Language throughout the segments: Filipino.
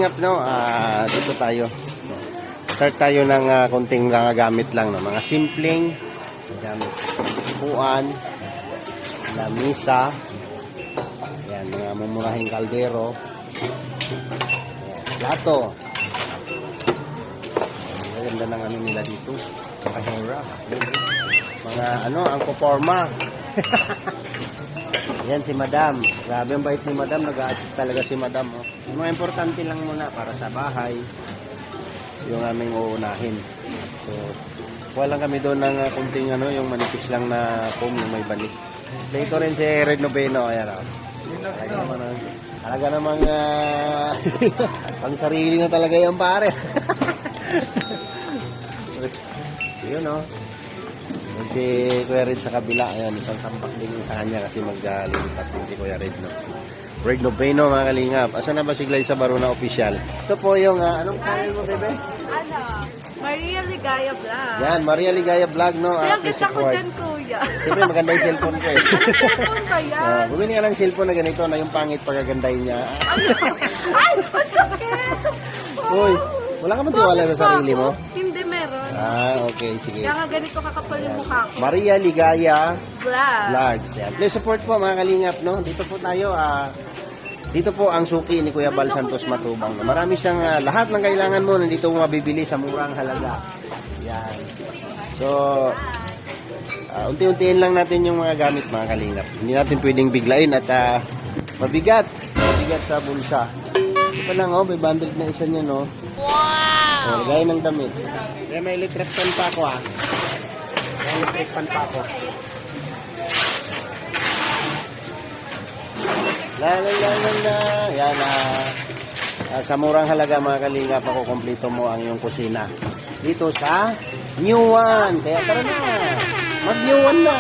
kalingap, no? Dito tayo. Start tayo ng konting gamit lang, no? Mga simpleng gamit. Upuan, lamisa, yan, mga mumurahing kaldero, plato. Maganda ng ano nila dito. Mga angko forma. Yan si Madam. Grabe ang bait ni Madam. Nag-a-assist talaga si Madam. Oh. Yung mga importante lang muna para sa bahay. Yung aming uunahin. So, kuha lang kami doon ng kunting yung manipis lang na foam yung may banik. Dito rin si Red Noveno. Ayan o. Talaga namang pang sarili na talaga yung pare. Yun o. Si Kuya Red sa kabila, ayan, isang tampak din sa kanya kasi maglilipat din si Kuya Red, no? Red Noveno, mga kalingap. Asan na ba si Glyza Barona official? Ito po yung, anong channel mo, bebe? Maria Ligaya Vlog. Yan, Maria Ligaya Vlog, no? Kaya kita ko dyan, kuya. Siyempre, maganda yung cellphone ko, eh. Cellphone ba yan? Bumili ka ng cellphone na ganito na yung pangit pagagandahin niya. Ay, masakit! Uy, wala ka matiwala sa sarili mo? Hindi, meron. Okay, sige. Kaya nga ganito kakapal yung mukha ko. Maria Ligaya Vlog. Vlogs. Yan. Please support po, mga kalingap, no? Dito po tayo, dito po ang suki ni Kuya Bal Santos Matubang. Marami siyang lahat ng kailangan mo nandito mo mabibili sa murang halaga. Yan. So, unti-untiin lang natin yung mga gamit, mga kalingap. Hindi natin pwedeng biglain at mabigat. Mabigat sa bulsa. Ito pa lang, may bundle na isa niya, no? Wow! Lagay ng damit. Kaya may electric fan pa ako, May electric fan pa ako. Yan, sa murang halaga, mga kalingap, ako kompleto mo ang iyong kusina dito sa New One. Kaya tara na, mag New One na.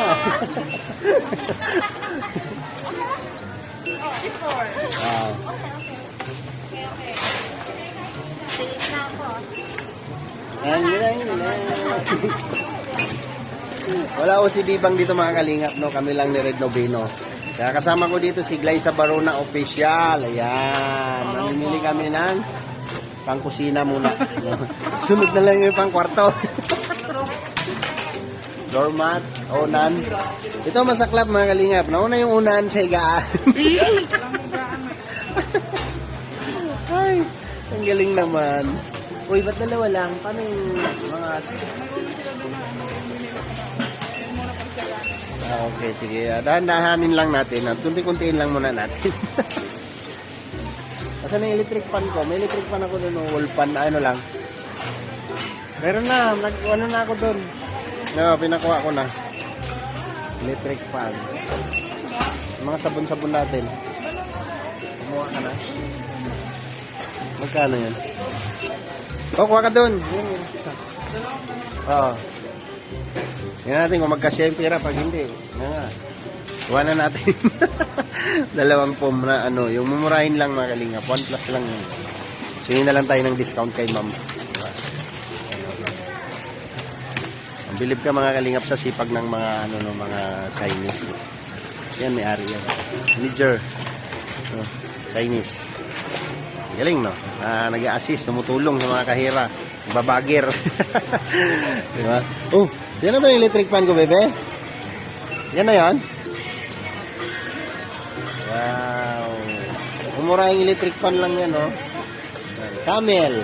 Wala ko si Bibang dito, mga kalingap, no? Kami lang ni Red Noveno. Kaya kasama ko dito si Glyza Barona official. Ayan. Namimili kami ng pangkusina muna. Sunod na lang yung pangkwarto. Doormat, unan. Ito masaklap, mga kalingap. Nauna yung unan sa higaan. Ay, ang galing naman. Uy, ba't dalawa lang? Paano yung mga... Okay, sige. Dahan-dahanin lang natin. Kunti-kuntiin lang muna natin. Kasi na electric fan ko. May electric fan ako doon. Wall fan. Ano lang. Meron na. Ano na ako doon. No, pinakuha ko na. Electric fan. Mga sabon-sabon natin. Kumuha ka na. Magkano yan? Kuha ka doon. Oo. Yan natin kung magkasya yung pera. Pag hindi, kuha na natin. Dalawang foam na yung mumurahin lang, mga kalingap. 1 plus lang yun. So yun na lang tayo ng discount kay ma'am. Ang bilib ka, mga kalingap, sa sipag ng mga mga Chinese. Yan, may ari yan. Manager. Chinese. Galing, no? Nag-a-assist, tumutulong sa mga kahira. Babagir. Diba? Oh, yan na ba yung electric fan ko, bebe? Yan na yan? Wow. Umura yung electric fan lang yan, no? Camel.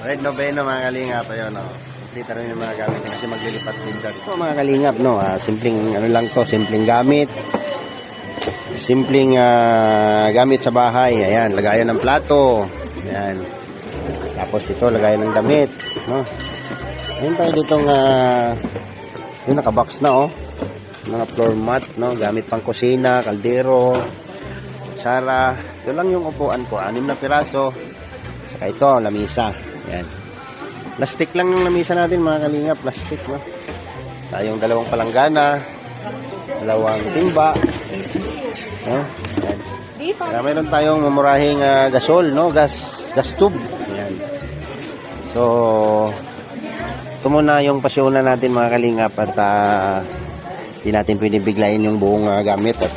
Red Noveno, mga kalingap. Ayun, no? Dito rin yung mga gamit kasi maglilipat din dyan. Ito, mga kalingap, no? Simpleng, lang to, simpleng gamit. Simpleng gamit sa bahay. Ayan, lagayan ng plato. Ayan. Tapos ito, lagayan ng damit, no? Ayan tayo ditong yung nakabox na, oh. Mga floor mat, no? Gamit pang kusina, kaldero, kutsara. Ito lang yung upuan ko, 6 na piraso. Saka ito, lamisa. Ayan. Plastic lang yung lamisa natin, mga kalingap. Plastic, no? Tayong 2 palanggana, 2 timba. No? Ayan. Kaya mayroon tayong mamurahing gasol, no? Gas tube. Ayan. So, ito muna yung pasyonan natin mga kalingap at hindi natin pwede biglayin yung buong gamit at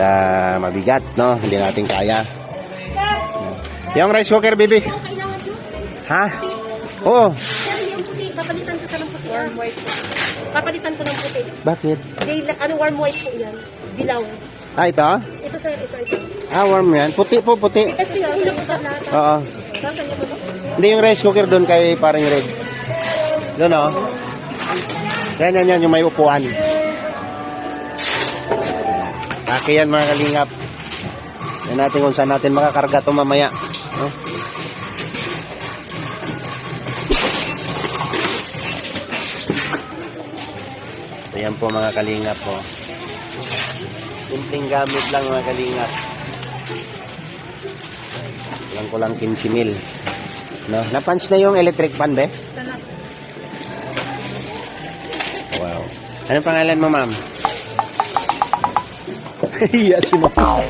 mabigat, no? Hindi natin kaya. Yung rice cooker, baby. Ha? Oo. Yung puti, papalitan ko sa ng puti. Warm white. Papalitan ko ng puti. Bakit? Warm white po yan. Dilaw. Ito? Ito sir, ito. Warm yan. Puti po, puti. Kasi ilo ko sa lahat. Oo. Saan niyo po? Hindi yung rice cooker doon kay parang red. Doon, oh. Yan, yung may upuan. Aki yan mga kalingap. Yan natin kung saan natin makakarga ito mamaya. No? So yan po mga kalingap po. Simpleng gamit lang mga kalingap. Kulang 15,000. No? Napunch na yung electric fan, be? Wow. Anong pangalan mo, ma'am? Nahiya si ma'am.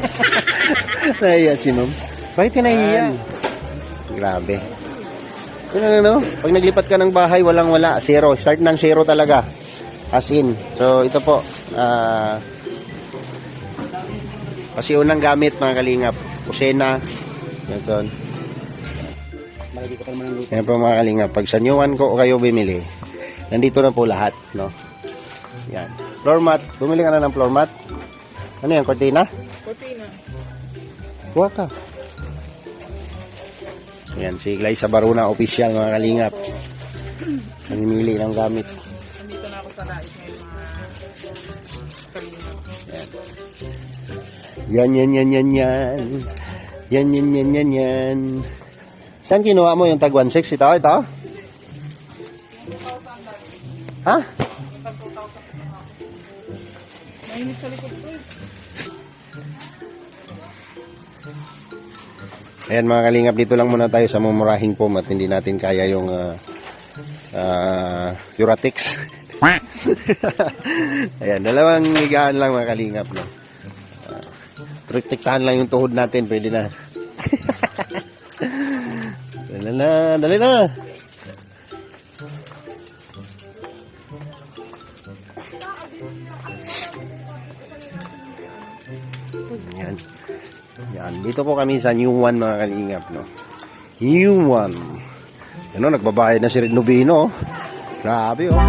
Nahiya si ma'am. Bakit ka nahiya? Grabe. Ano? Pag naglipat ka ng bahay, walang-wala. Zero. Start ng zero talaga. As in. So, ito po. Kasi unang gamit, mga kalingap. Kusena. Ito. Yan po mga kalingap. Pag sa nyuan ko o kayo bimili, nandito na po lahat. No? Yan. Floor mat. Bumili ka na ng floor mat? Ano yan? Cortina? Cortina. Kuha ka. Yan. Si Glyza Baruna, official mga kalingap. Namimili ng gamit. Nandito na ako sa Rais ngayon mga kalingap. Yan. Saan kinuha mo yung tag 1.6? Ito? Ha? Mainit sa likod ko. Ayan mga kalingap, dito lang muna tayo sa mumurahing foam at hindi natin kaya yung Curatex. Ayan, dalawang higaan lang mga kalingap. No? Protektahan lang yung tuhod natin, pwede na. Dali na. Yan. Dito po kami sa New One mga kalingap, no. New One. Ano, nagbabayad na si Red Nubino. Grabe, oh.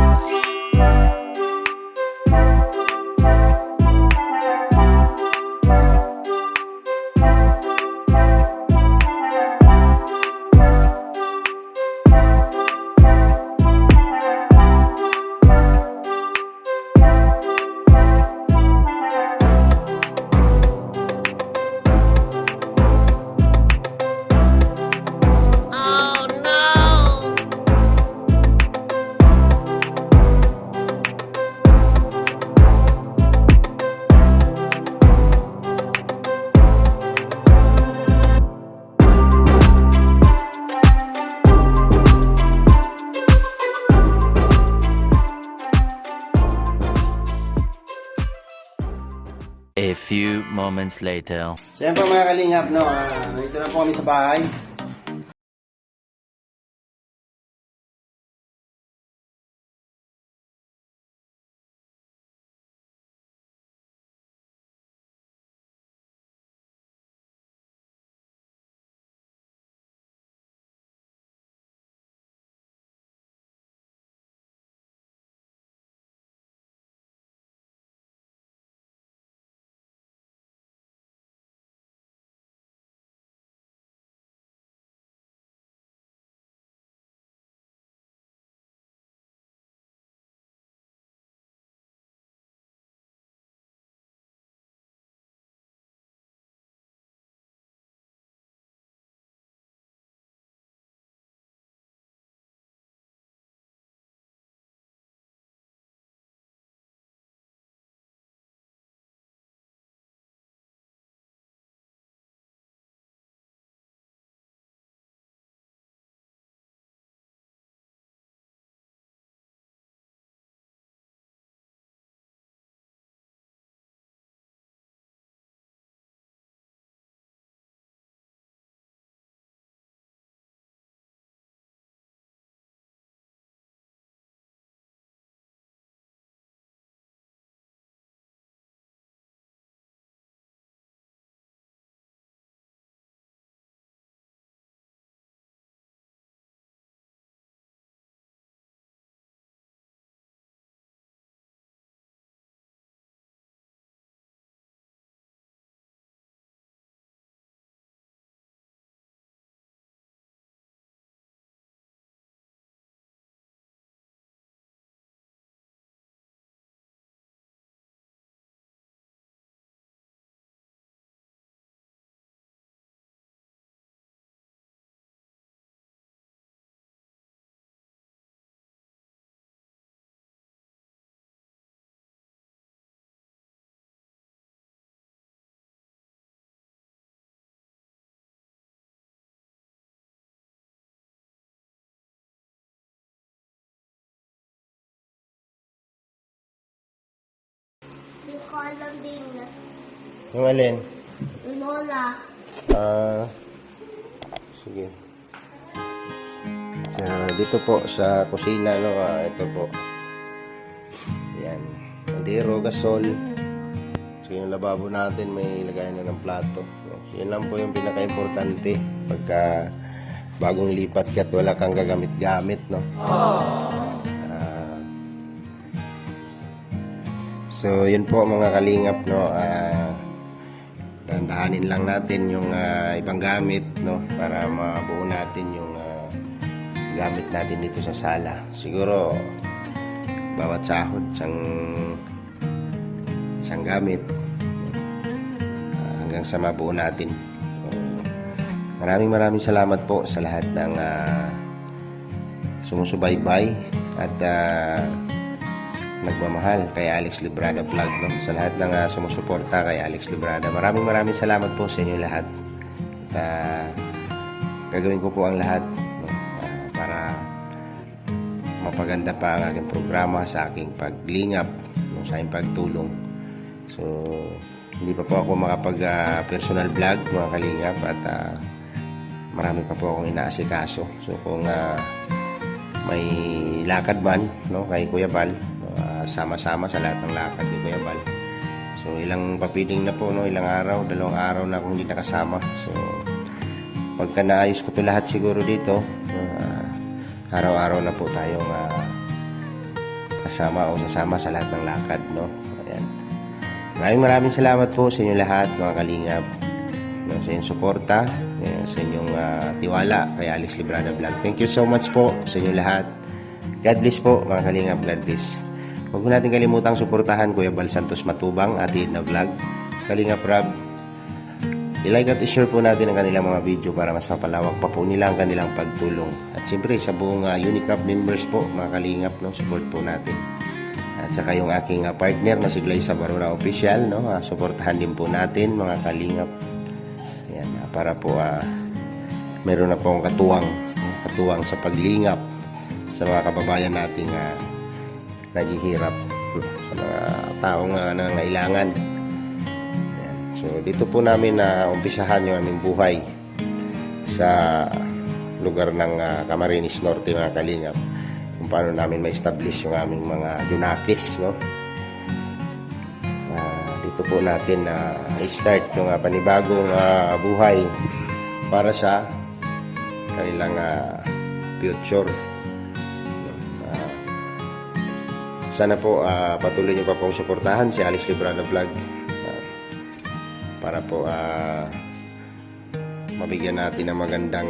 A few moments later. So yan po mga kalingap, no. Nandito na po kami sa bahay. Colambing. Yung alin? Lola. Sige. So, dito po sa kusina, no, ito po. Yan. Kaldero, gasol. So, yung lababo natin, may lagayan na ng plato. So, yun lang po yung pinaka-importante. Pagka bagong lipat ka at wala kang gagamit-gamit, no? So, yun po mga kalingap, no? Dandahanin lang natin yung ibang gamit, no? Para mabuo natin yung gamit natin dito sa sala. Siguro, bawat sahod, isang gamit hanggang sa mabuo natin. So, maraming salamat po sa lahat ng sumusubaybay at nagmamahal kay Alex Librada Vlog, no? Sa lahat ng sumusuporta kay Alex Librada. Maraming salamat po sa inyo lahat. At gagawin ko po ang lahat, no? Para mapaganda pa ang aking programa sa aking paglingap, no? Sa aking pagtulong. So, hindi pa po ako makapag personal vlog, mga kalingap, at marami pa po akong inaasikaso. So, kung may lakad man, no, kay Kuya Bal, sama-sama sa lahat ng lakad ni Kuya Bal. So, ilang papiling na po, no, ilang araw, 2 araw na akong hindi nakasama. So, pagka naayos ko ito lahat siguro dito, araw-araw na po tayong kasama o sasama sa lahat ng lakad, no. Ayan. Maraming salamat po sa inyo lahat, mga kalingap, no, sa inyong suporta, sa inyong tiwala kay Alex Librada Vlog. Thank you so much po sa inyo lahat. God bless po, mga kalingap. God bless. Huwag natin kalimutang suportahan Kuya Bal Santos Matubang, Ate Edna Vlog, Kalingap Rob. I-like at i-share po natin ang kanilang mga video para mas mapalawak pa po nila ang kanilang pagtulong. At siyempre sa buong Unicap members po, mga kalingap, no, support po natin. At saka yung aking partner na si Glyza Barona Official, no, suportahan din po natin, mga kalingap. Ayan, para po meron na po akong katuwang sa paglingap sa mga kababayan nating naghihirap, sa mga taong nangangailangan. Ayan. So dito po namin umpisahan yung aming buhay sa lugar ng Camarines Norte, mga kalingap, kung paano namin ma-establish yung aming mga junakis, no? Dito po natin i-start yung panibagong buhay para sa kanilang future. Sana po patuloy nyo pa pong suportahan si Alex Librada Vlog para po mabigyan natin ng magandang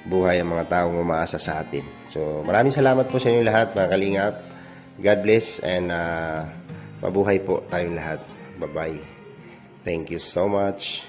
buhay ang mga taong umaasa sa atin. So maraming salamat po sa inyo lahat, mga kalingap. God bless and mabuhay po tayong lahat. Bye-bye. Thank you so much.